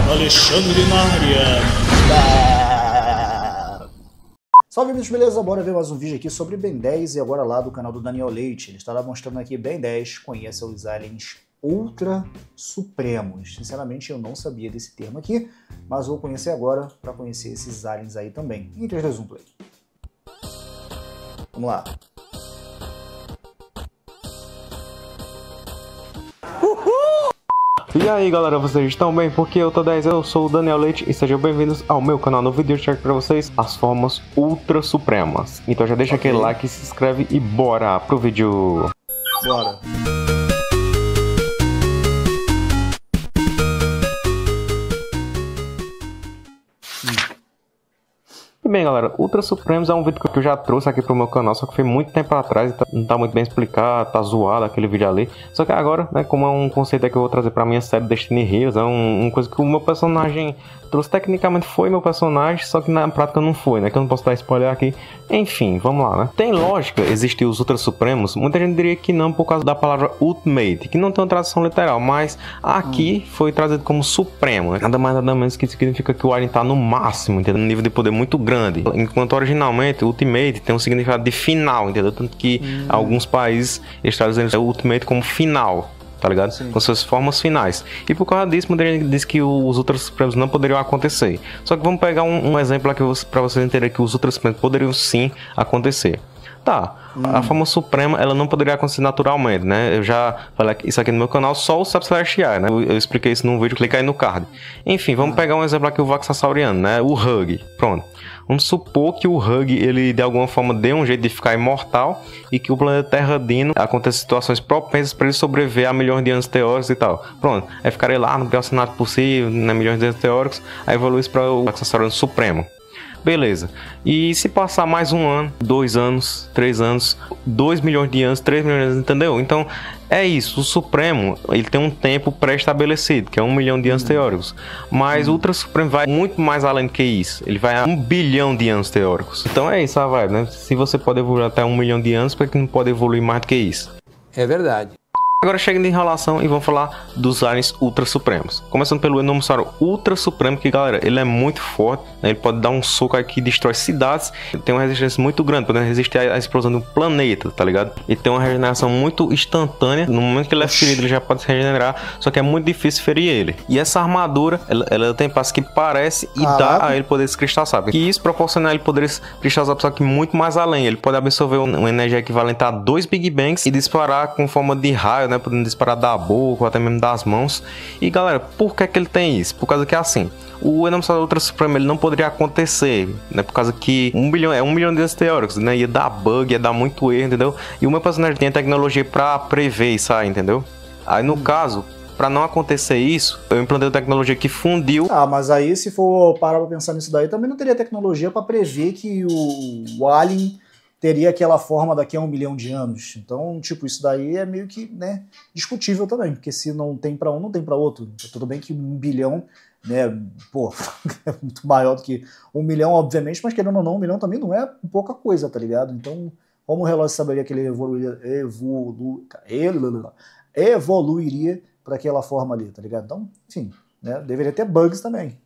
Alexandre na área. Salve, bichos, beleza? Bora ver mais um vídeo aqui sobre Ben 10 e agora lá do canal do Daniel Leite. Ele está lá mostrando aqui Ben 10, conheça os aliens ultra supremos. Sinceramente, eu não sabia desse termo aqui, mas vou conhecer agora para conhecer esses aliens aí também. Em 3, 2, 1, play. Vamos lá. E aí galera, vocês estão bem? Porque eu tô 10, eu sou o Daniel Leite e sejam bem-vindos ao meu canal. No vídeo eu trago pra vocês as formas ultra supremas. Então já deixa aquele like, se inscreve e bora pro vídeo. Bora. E bem galera, Ultra Supremos é um vídeo que eu já trouxe aqui pro meu canal, só que foi muito tempo atrás, então não tá muito bem explicado, tá zoado aquele vídeo ali. Só que agora, né, como é um conceito que eu vou trazer pra minha série Destiny Heroes, é uma coisa que o meu personagem trouxe, tecnicamente foi meu personagem, só que na prática não foi, né, que eu não posso dar spoiler aqui. Enfim, vamos lá, né. Tem lógica existir os Ultra Supremos? Muita gente diria que não por causa da palavra Ultimate, que não tem uma tradução literal, mas aqui foi trazido como Supremo, né? Nada mais nada menos que significa que o alien tá no máximo, entendeu? Um nível de poder muito grande. Enquanto originalmente Ultimate tem um significado de final, entendeu? Tanto que alguns países eles trazem o Ultimate como final, tá ligado? Sim. Com suas formas finais. E por causa disso, muita gente diz que os Ultra Supremos não poderiam acontecer. Só que vamos pegar um exemplo aqui para vocês entenderem que os Ultra Supremos poderiam sim acontecer. Tá, a forma suprema ela não poderia acontecer naturalmente, né? Eu já falei isso aqui no meu canal, só o Subcelestiais, né? Eu expliquei isso num vídeo, clica aí no card. Enfim, vamos pegar um exemplo aqui, o Vaxasauriano, né? O Hug, pronto. Vamos supor que o Hug, ele de alguma forma dê um jeito de ficar imortal e que o planeta Terra Dino aconteça situações propensas para ele sobreviver a milhões de anos teóricos e tal. Pronto, aí ficarei lá no pior cenário possível, né? Milhões de anos teóricos, aí evolui isso para o Vaxasauriano Supremo. Beleza. E se passar mais um ano, 2 anos, 3 anos, 2 milhões de anos, 3 milhões de anos, entendeu? Então, é isso. O Supremo, ele tem um tempo pré-estabelecido, que é 1 milhão de anos teóricos. Mas o Ultra Supremo vai muito mais além do que isso. Ele vai a 1 bilhão de anos teóricos. Então é isso a vibe, né? Se você pode evoluir até 1 milhão de anos, por que não pode evoluir mais do que isso? É verdade. Agora chega de enrolação e vamos falar dos aliens Ultra Supremos. Começando pelo Enomossauro Ultra Supremo, que galera, ele é muito forte, né? Ele pode dar um soco aqui que destrói cidades. Ele tem uma resistência muito grande, podendo resistir à explosão de um planeta, tá ligado? Ele tem uma regeneração muito instantânea. No momento que ele é ferido, ele já pode se regenerar, só que é muito difícil ferir ele. E essa armadura, ela tem passos que parece e dá a ele poderes Crystal Sapien. Que isso proporciona a ele poderes Crystal Sapien, só que muito mais além. Ele pode absorver uma energia equivalente a 2 Big Bangs e disparar com forma de raio, né, podendo disparar da boca ou até mesmo das mãos. E galera, por que ele tem isso? Por causa que assim, o Enomossauro Ultra Supremo ele não poderia acontecer, né? Por causa que 1 bilhão é 1 milhão de anos teóricos, né? Ia dar bug, ia dar muito erro, entendeu? E o meu personagem tem a tecnologia para prever isso aí, entendeu? Aí no caso, para não acontecer isso, eu implantei a tecnologia que fundiu. Ah, mas aí se for parar pra pensar nisso daí, também não teria tecnologia para prever que o alien teria aquela forma daqui a 1 milhão de anos. Então, tipo, isso daí é meio que, né, discutível também, porque se não tem para um, não tem para outro. Tudo bem que 1 bilhão, né, pô, é muito maior do que 1 milhão, obviamente, mas querendo ou não, 1 milhão também não é pouca coisa, tá ligado? Então, como o relógio saberia que ele evoluiria para aquela forma ali, tá ligado? Então, enfim, né, deveria ter bugs também.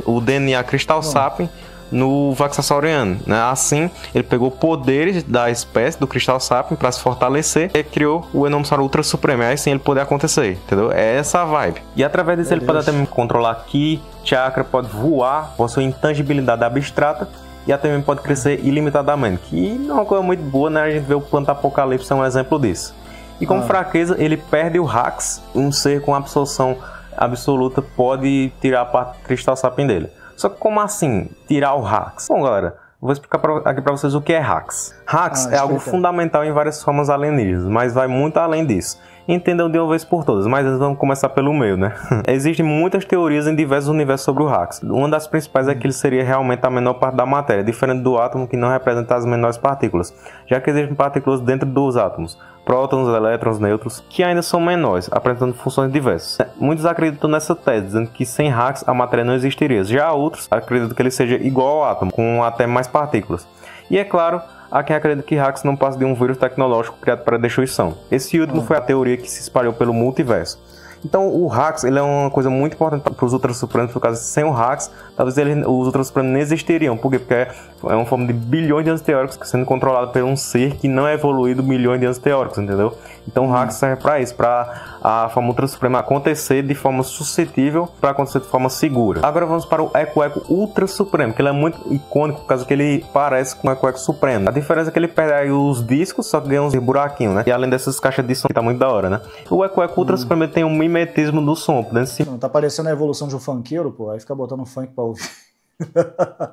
O DNA Crystal Sapien no Vaxasauriano, né? Assim, ele pegou poderes da espécie do Crystal Sapien para se fortalecer e criou o Enomossauro Ultra Supremo. Aí sim ele poder acontecer, entendeu? É essa a vibe. E através disso ele pode também controlar Ki, Chakra, pode voar, possui intangibilidade abstrata e até mesmo pode crescer ilimitadamente. Que não é uma coisa muito boa, né? A gente vê o Planta Apocalipse é um exemplo disso. E como fraqueza, ele perde o Hax, um ser com absorção absoluta pode tirar a parte do Crystal Sapien dele. Só que como assim tirar o Hax? Bom galera, vou explicar aqui para vocês o que é Hax. Hax é algo fundamental em várias formas alienígenas, mas vai muito além disso. Entendam de uma vez por todas, mas vamos começar pelo meio, né? Existem muitas teorias em diversos universos sobre o Hax. Uma das principais é que ele seria realmente a menor parte da matéria, diferente do átomo que não representa as menores partículas, já que existem partículas dentro dos átomos, prótons, elétrons, nêutrons, que ainda são menores, apresentando funções diversas. Muitos acreditam nessa tese, dizendo que sem Hax a matéria não existiria. Já outros acreditam que ele seja igual ao átomo, com até mais partículas. E é claro, há quem acredita que Hax não passa de um vírus tecnológico criado para a destruição. Esse último foi a teoria que se espalhou pelo multiverso. Então o Hax, ele é uma coisa muito importante para os Ultra Supremos, por causa sem o Hax, talvez os Ultra Supremos não existiriam. Por quê? Porque é uma forma de bilhões de anos teóricos sendo controlado por um ser que não é evoluído milhões de anos teóricos, entendeu? Então o Hax serve para isso, para a forma Ultra Suprema acontecer de forma suscetível, para acontecer de forma segura. Agora vamos para o Eco Ultra Supremo, que ele é muito icônico por causa que ele parece com o Eco Supremo. A diferença é que ele perde aí os discos, só que ganha uns buraquinhos, né? E além dessas caixas de som, que tá muito da hora, né? O Eco Ultra Supremo tem um mimetismo do som, podendo se... Não, tá parecendo a evolução de um funkeiro, pô, aí fica botando funk pra ouvir.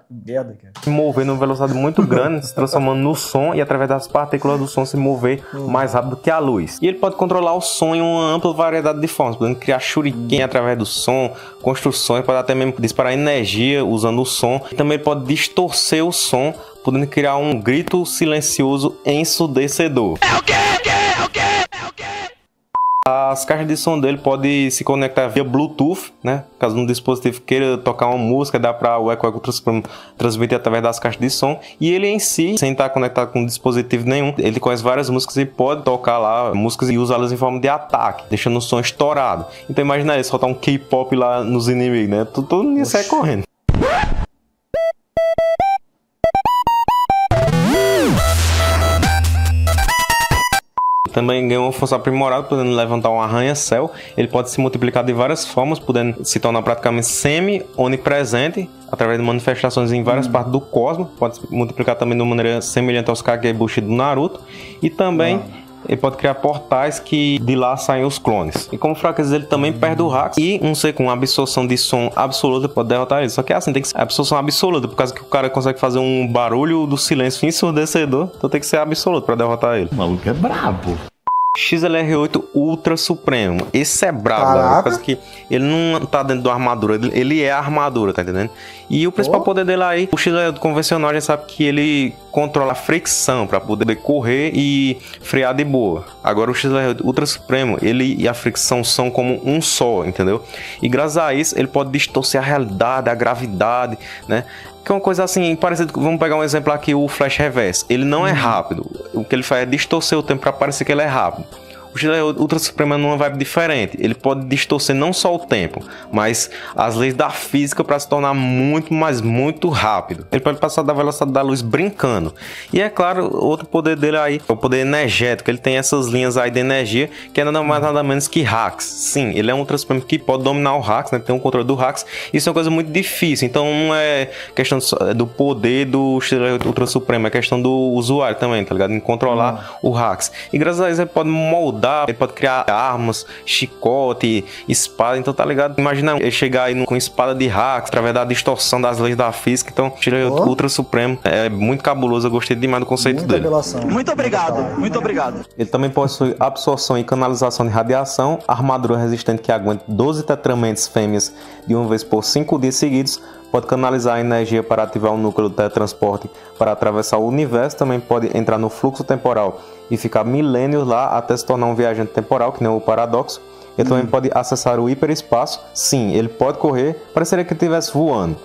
Merda, cara. Se mover numa velocidade muito grande, se transformando no som e através das partículas do som se mover mais rápido que a luz. E ele pode controlar o som em uma ampla variedade de formas, podendo criar shuriken através do som, construções, pode até mesmo disparar energia usando o som. E também ele pode distorcer o som, podendo criar um grito silencioso ensurdecedor. É o quê? As caixas de som dele podem se conectar via Bluetooth, né? Caso um dispositivo queira tocar uma música, dá para o Eco Ultra Supremo transmitir através das caixas de som. E ele em si, sem estar conectado com dispositivo nenhum, ele conhece várias músicas e pode tocar lá músicas e usá-las em forma de ataque, deixando o som estourado. Então imagina ele soltar um K-pop lá nos inimigos, né? Todo mundo ia sair correndo. Também ganhou uma força aprimorada, podendo levantar um arranha-céu. Ele pode se multiplicar de várias formas, podendo se tornar praticamente semi-onipresente, através de manifestações em várias partes do cosmos. Pode se multiplicar também de uma maneira semelhante aos Kagebushi do Naruto. E também ele pode criar portais que de lá saem os clones. E como fraqueza ele também perde o Hax. E um ser com absorção de som absoluta pode derrotar ele. Só que assim, tem que ser absorção absoluta, por causa que o cara consegue fazer um barulho do silêncio ensurdecedor. Então tem que ser absoluto para derrotar ele. O maluco é brabo. XLR8 Ultra Supremo. Esse é brabo, galera, por causa que ele não tá dentro da armadura, ele é a armadura, tá entendendo? E o principal poder dele aí, o XLR8 convencional, a gente sabe que ele controla a fricção para poder correr e frear de boa. Agora o XLR8 Ultra Supremo, ele e a fricção são como um só, entendeu? E graças a isso, ele pode distorcer a realidade, a gravidade, né? Que é uma coisa assim, parecida. Vamos pegar um exemplo aqui, o Flash Reverse. Ele não é rápido. O que ele faz é distorcer o tempo para parecer que ele é rápido. O XLR8 Ultra Supremo é numa vibe diferente. Ele pode distorcer não só o tempo, mas as leis da física para se tornar muito, mas muito rápido. Ele pode passar da velocidade da luz brincando. E é claro, outro poder dele aí é o poder energético. Ele tem essas linhas aí de energia que é nada mais nada menos que Hax. Sim, ele é um Ultra Supremo que pode dominar o Hax, né? Tem um controle do Hax. Isso é uma coisa muito difícil. Então não é questão do poder do XLR8 Ultra Supremo, é questão do usuário também, tá ligado? Em controlar o Hax. E graças a isso ele pode moldar, ele pode criar armas, chicote, espada, então tá ligado? Imagina ele chegar aí com espada de Hax, através da distorção das leis da física. Então, XLR8 Ultra Supremo é muito cabuloso, eu gostei demais do conceito dele. Revelação. Muito obrigado, muito obrigado. Ele também possui absorção e canalização de radiação, armadura resistente que aguenta 12 tetramentes fêmeas de uma vez por 5 dias seguidos, pode canalizar a energia para ativar o núcleo do teletransporte para atravessar o universo, também pode entrar no fluxo temporal e ficar milênios lá até se tornar um viajante temporal, que nem o Paradoxo. Ele também pode acessar o hiperespaço. Sim, ele pode correr, pareceria que ele estivesse voando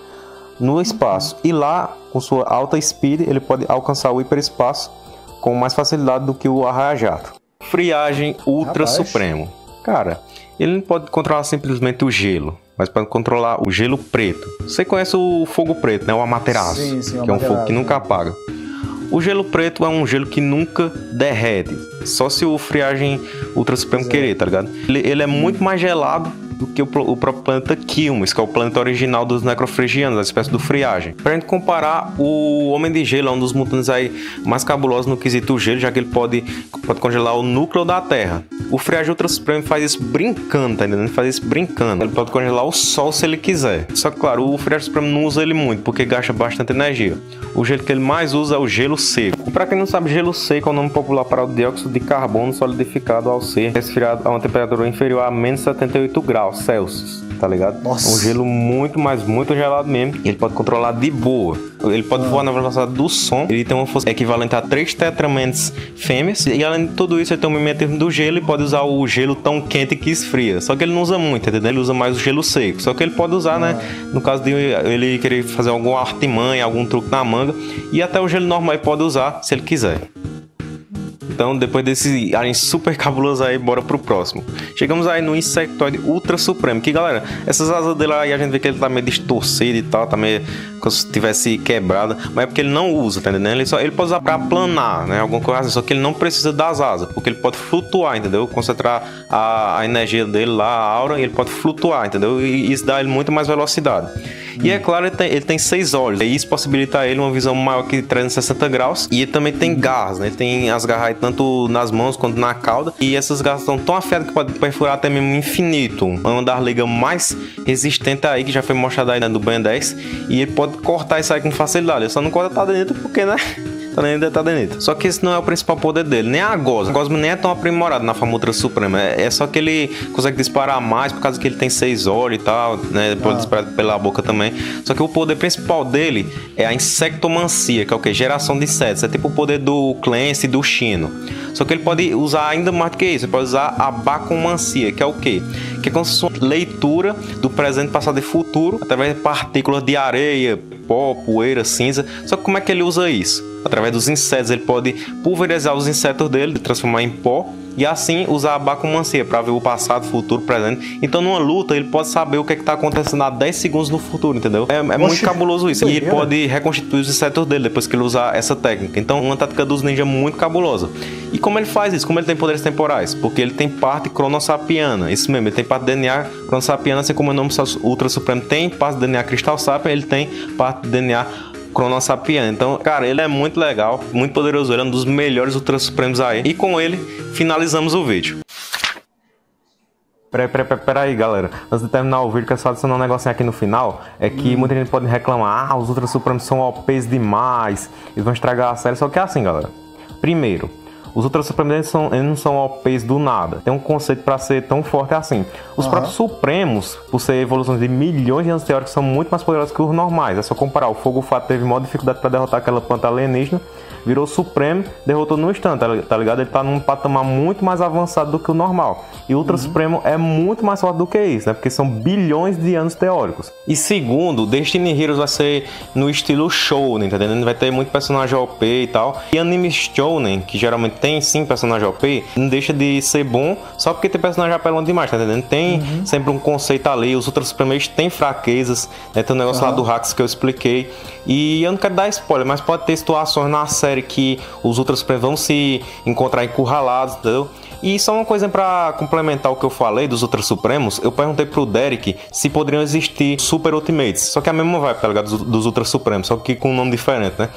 no espaço. E lá, com sua alta speed, ele pode alcançar o hiperespaço com mais facilidade do que o arraia-jato. Friagem Ultra Supremo. Cara, ele não pode controlar simplesmente o gelo, mas pode controlar o gelo preto. Você conhece o fogo preto, né? O Amaterasu, que é um fogo que nunca apaga. O gelo preto é um gelo que nunca derrete, só se o Friagem Ultra Supremo querer, tá ligado? Ele é muito mais gelado do que o próprio planeta Quilmes, que é o planeta original dos necrofrigianos, a espécie do Friagem. Pra gente comparar, o Homem de Gelo é um dos mutantes aí mais cabulosos no quesito gelo, já que ele pode congelar o núcleo da Terra. O Friagem Ultra Supremo faz isso brincando, tá entendendo? Ele faz isso brincando. Ele pode congelar o Sol se ele quiser. Só que, claro, o Friagem Supremo não usa ele muito, porque gasta bastante energia. O gelo que ele mais usa é o gelo seco. Pra quem não sabe, gelo seco é o nome popular para o dióxido de carbono solidificado ao ser resfriado a uma temperatura inferior a menos 78 graus Celsius, tá ligado? Nossa. É um gelo muito, mas muito gelado mesmo. Ele pode controlar de boa. Ele pode voar na velocidade do som. Ele tem uma força equivalente a 3 tetramentes fêmeas. E além de tudo isso, ele tem um mimetismo do gelo e pode usar o gelo tão quente que esfria. Só que ele não usa muito, entendeu? Ele usa mais o gelo seco. Só que ele pode usar, né? No caso de ele querer fazer alguma artimanha, algum truque na manga. E até o gelo normal ele pode usar, se ele quiser. Então, depois desse alien super cabuloso aí, bora pro próximo. Chegamos aí no Insectoide Ultra Supremo, que galera, essas asas dele aí a gente vê que ele tá meio distorcido e tal, tá meio como se tivesse quebrada, mas é porque ele não usa, tá entendendo? Ele pode usar pra planar, né, alguma coisa assim, só que ele não precisa das asas, porque ele pode flutuar, entendeu? Concentrar a energia dele lá, a aura, e ele pode flutuar, entendeu? E isso dá ele muito mais velocidade. E é claro, ele tem 6 olhos, e isso possibilita a ele uma visão maior que 360 graus, e ele também tem garras, né? Ele tem as garras aí tanto nas mãos quanto na cauda, e essas garras estão tão afiadas que pode perfurar até mesmo o infinito. É uma das ligas mais resistentes aí, que já foi mostrada aí no Ben 10, e ele pode cortar isso aí com facilidade. Ele só não corta tá dentro porque, né? Tá dentro. Só que esse não é o principal poder dele, nem a Gosma. A Gosma nem é tão aprimorada na forma Ultra Suprema. É só que ele consegue disparar mais por causa que ele tem 6 olhos e tal, né? Pode disparar pela boca também. Só que o poder principal dele é a Insectomancia, que é o que? Geração de insetos. É tipo o poder do Clancy e do Shino. Só que ele pode usar ainda mais do que isso. Ele pode usar a Bacomancia, que é o quê? Que é como se fosse uma leitura do presente, passado e futuro através de partículas de areia, pó, poeira, cinza. Só que como é que ele usa isso? Através dos insetos, ele pode pulverizar os insetos dele, transformar em pó, e assim usar a Bacomancia para ver o passado, futuro, presente. Então numa luta ele pode saber o que está acontecendo há 10 segundos no futuro, entendeu? É muito cabuloso isso. E ele pode reconstituir os insetos dele depois que ele usar essa técnica. Então uma tática dos ninjas muito cabulosa. E como ele faz isso? Como ele tem poderes temporais? Porque ele tem parte cronossapiana. Isso mesmo, ele tem parte DNA cronossapiana, assim como o nome Ultra Supremo tem parte DNA Crystal Sapien, ele tem parte DNA Cronossapiana. Então, cara, ele é muito legal, muito poderoso, ele é um dos melhores Ultra Supremos aí. E com ele, finalizamos o vídeo. Peraí, galera. Antes de terminar o vídeo, quero só adicionar um negocinho aqui no final. É que muita gente pode reclamar, os Ultra Supremos são OPs demais, eles vão estragar a série. Só que é assim, galera. Primeiro, os Ultra Supremos eles não são OPs do nada. Tem um conceito para ser tão forte assim. Os próprios Supremos, por ser evoluções de milhões de anos teóricos, são muito mais poderosos que os normais. É só comparar. O Fogo Fato teve maior dificuldade para derrotar aquela planta alienígena, virou Supremo, derrotou no instante, tá ligado? Ele tá num patamar muito mais avançado do que o normal. E o Ultra Supremo é muito mais forte do que isso, né? Porque são bilhões de anos teóricos. E segundo, Destiny Heroes vai ser no estilo Shounen, tá entendendo? Vai ter muito personagem OP e tal. E anime Shounen, que geralmente tem sim personagem OP, não deixa de ser bom só porque tem personagem apelão demais, tá entendendo? Tem sempre um conceito ali. Os Ultra Supremos têm fraquezas, né? Tem um negócio lá do Hacks que eu expliquei. E eu não quero dar spoiler, mas pode ter situações na série que os Ultra Supremos vão se encontrar encurralados, entendeu? E só uma coisa pra complementar o que eu falei dos Ultra Supremos, eu perguntei pro Derek se poderiam existir Super Ultimates, só que a mesma vibe, tá ligado? Dos Ultra Supremos, só que com um nome diferente, né?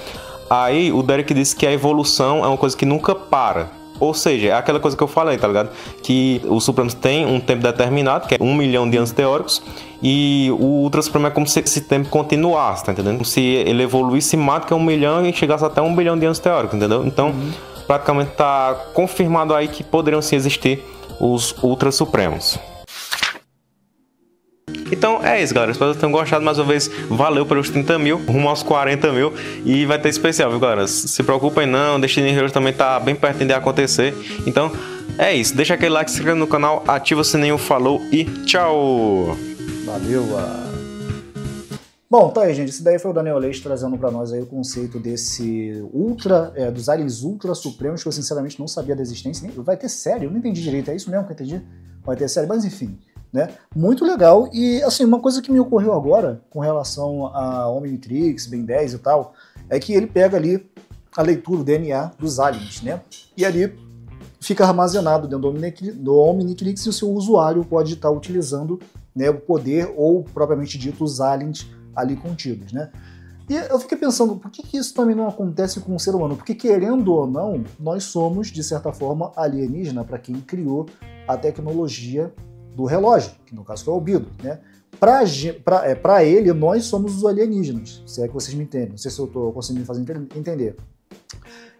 Aí o Derek disse que a evolução é uma coisa que nunca para. Ou seja, é aquela coisa que eu falei, tá ligado? Que os Supremos têm um tempo determinado, que é 1 milhão de anos teóricos, e o Ultra Supremo é como se esse tempo continuasse, tá entendendo? Como se ele evoluísse mais do que 1 milhão e chegasse até 1 bilhão de anos teóricos, entendeu? Então, praticamente tá confirmado aí que poderiam sim existir os Ultra Supremos. Então é isso, galera. Espero que vocês tenham gostado. Mais uma vez, valeu pelos 30 mil, rumo aos 40 mil. E vai ter especial, viu, galera? Se preocupem não, Destiny Heroes também tá bem perto de acontecer. Então é isso. Deixa aquele like, se inscreve no canal, ativa o sininho, falou e tchau! Valeu! Bom, tá aí, gente. Esse daí foi o Daniel Leite trazendo pra nós aí o conceito desse dos aliens Ultra Supremos, que eu sinceramente não sabia da existência. Vai ter série? Eu não entendi direito. É isso mesmo que eu entendi? Vai ter série, mas enfim. Né? Muito legal. E assim, uma coisa que me ocorreu agora com relação a Omnitrix, Ben 10 e tal, é que ele pega ali a leitura do DNA dos aliens, né? E ali fica armazenado dentro do Omnitrix e o seu usuário pode estar utilizando, né, o poder ou propriamente dito os aliens ali contidos, né? E eu fiquei pensando, por que isso também não acontece com o ser humano? Porque querendo ou não, nós somos, de certa forma, alienígena para quem criou a tecnologia do relógio, que no caso foi o Albedo, né? Para ele, nós somos os alienígenas, se é que vocês me entendem, não sei se eu estou conseguindo fazer entender.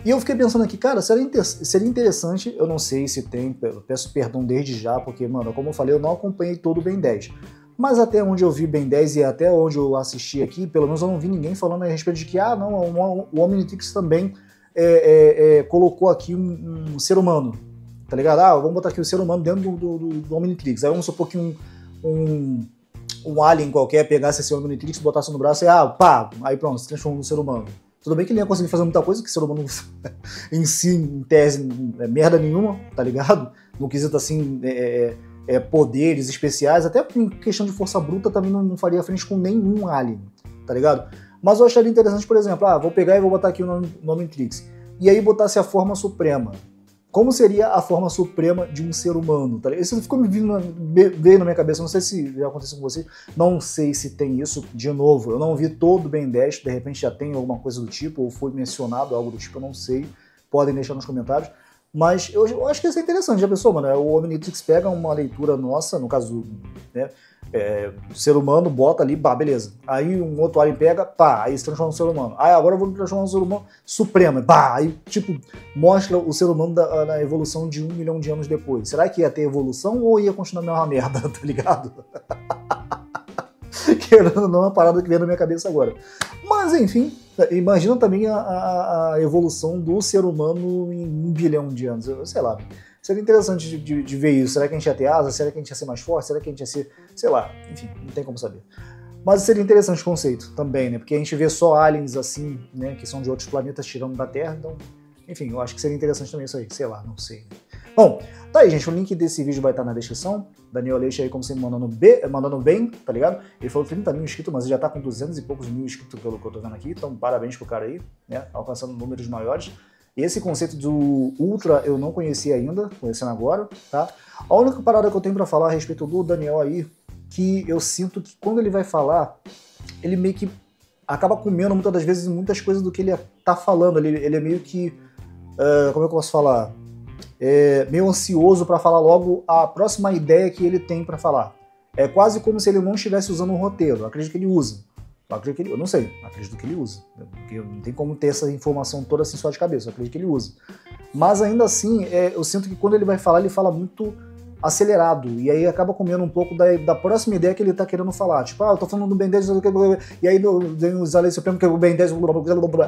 E eu fiquei pensando aqui, cara, seria interessante, eu não sei se tem, peço perdão desde já, porque, mano, como eu falei, eu não acompanhei todo o Ben 10, mas até onde eu vi Ben 10 e até onde eu assisti aqui, pelo menos eu não vi ninguém falando a respeito de que, o Omnitrix também colocou aqui um ser humano, tá ligado? Vamos botar aqui o ser humano dentro do Omnitrix. Aí vamos supor que um alien qualquer pegasse esse Omnitrix, botasse no braço e pá, aí pronto, se transformou num ser humano. Tudo bem que ele ia conseguir fazer muita coisa, que o ser humano em si, em tese, é merda nenhuma, tá ligado? No quesito assim, poderes especiais, até em questão de força bruta também não faria frente com nenhum alien, tá ligado? Mas eu acharia interessante, por exemplo, vou pegar e vou botar aqui o nome Trix, e aí botasse a forma suprema. Como seria a forma suprema de um ser humano? Tá ligado? Isso ficou veio na minha cabeça, não sei se já aconteceu com você, não sei se tem isso de novo, eu não vi todo o Ben 10, de repente já tem alguma coisa do tipo, ou foi mencionado algo do tipo, eu não sei, podem deixar nos comentários, mas eu acho que isso é interessante, já pensou, mano? O Omnitrix pega uma leitura nossa, no caso, né, o ser humano, bota ali, beleza. Aí um outro alien pega, aí se transforma no ser humano. Aí agora eu vou me transformar no ser humano supremo, aí tipo, mostra o ser humano na evolução de 1 milhão de anos depois. Será que ia ter evolução ou ia continuar a mesma merda, tá ligado? Querendo ou não, é uma parada que vem na minha cabeça agora. Mas enfim, imagina também a evolução do ser humano em 1 bilhão de anos, sei lá. Seria interessante de ver isso. Será que a gente ia ter asa? Será que a gente ia ser mais forte? Será que a gente ia ser... sei lá, enfim, não tem como saber. Mas seria interessante o conceito também, né? Porque a gente vê só aliens assim, né? Que são de outros planetas tirando da Terra, então... enfim, eu acho que seria interessante também isso aí. Sei lá, não sei. Bom, tá aí, gente. O link desse vídeo vai estar na descrição. Daniel Aleixo aí, como sempre, mandando bem, tá ligado? Ele falou 30 mil inscritos, mas ele já tá com 200 e poucos mil inscritos pelo que eu tô vendo aqui. Então, parabéns pro cara aí, né? Alcançando números maiores. Esse conceito do Ultra eu não conhecia ainda, conhecendo agora, tá? A única parada que eu tenho pra falar a respeito do Daniel aí, que eu sinto que quando ele vai falar, ele meio que acaba comendo muitas das vezes muitas coisas do que ele tá falando. Ele é meio que, como é que eu posso falar? Meio ansioso pra falar logo a próxima ideia que ele tem pra falar. É quase como se ele não estivesse usando um roteiro. Eu acredito que ele usa. Eu não sei, acredito que ele usa, porque não tem como ter essa informação toda assim só de cabeça, eu acredito que ele usa. Mas ainda assim, eu sinto que quando ele vai falar, ele fala muito acelerado, e aí acaba comendo um pouco da próxima ideia que ele tá querendo falar. Tipo, eu tô falando do Ben 10, e aí os Aliens Supremos, que é o Ben 10,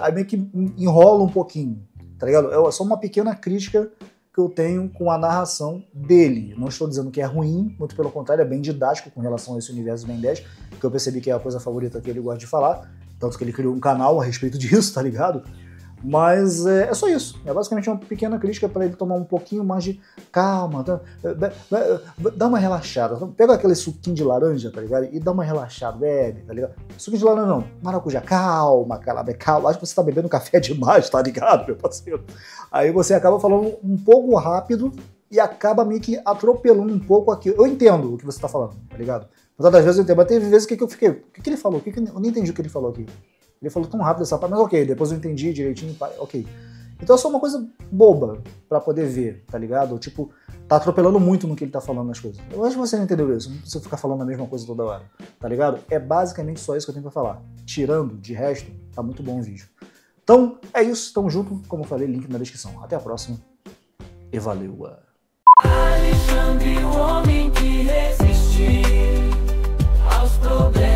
aí meio que enrola um pouquinho, tá ligado? É só uma pequena crítica que eu tenho com a narração dele. Não estou dizendo que é ruim, muito pelo contrário, é bem didático com relação a esse universo Ben 10, que eu percebi que é a coisa favorita que ele gosta de falar, tanto que ele criou um canal a respeito disso, tá ligado? Mas é só isso. É basicamente uma pequena crítica para ele tomar um pouquinho mais de calma, dá uma relaxada. Pega aquele suquinho de laranja, tá ligado? E dá uma relaxada, bebe, tá ligado? Suquinho de laranja não, maracujá, calma. Acho que você tá bebendo café demais, tá ligado, meu parceiro? Aí você acaba falando um pouco rápido e acaba meio que atropelando um pouco aqui. Eu entendo o que você tá falando, tá ligado? Mas às vezes eu entendo, mas teve vezes que eu fiquei, o que ele falou? Eu não entendi o que ele falou aqui. Ele falou tão rápido essa parte, mas ok, depois eu entendi direitinho, ok. Então é só uma coisa boba pra poder ver, tá ligado? Tipo, tá atropelando muito no que ele tá falando nas coisas. Eu acho que você não entendeu isso, não precisa ficar falando a mesma coisa toda hora, tá ligado? É basicamente só isso que eu tenho pra falar. Tirando, de resto, tá muito bom o vídeo. Então, é isso, tamo junto, como eu falei, link na descrição. Até a próxima, e valeu! Alexandre, o homem que resistiu aos problemas.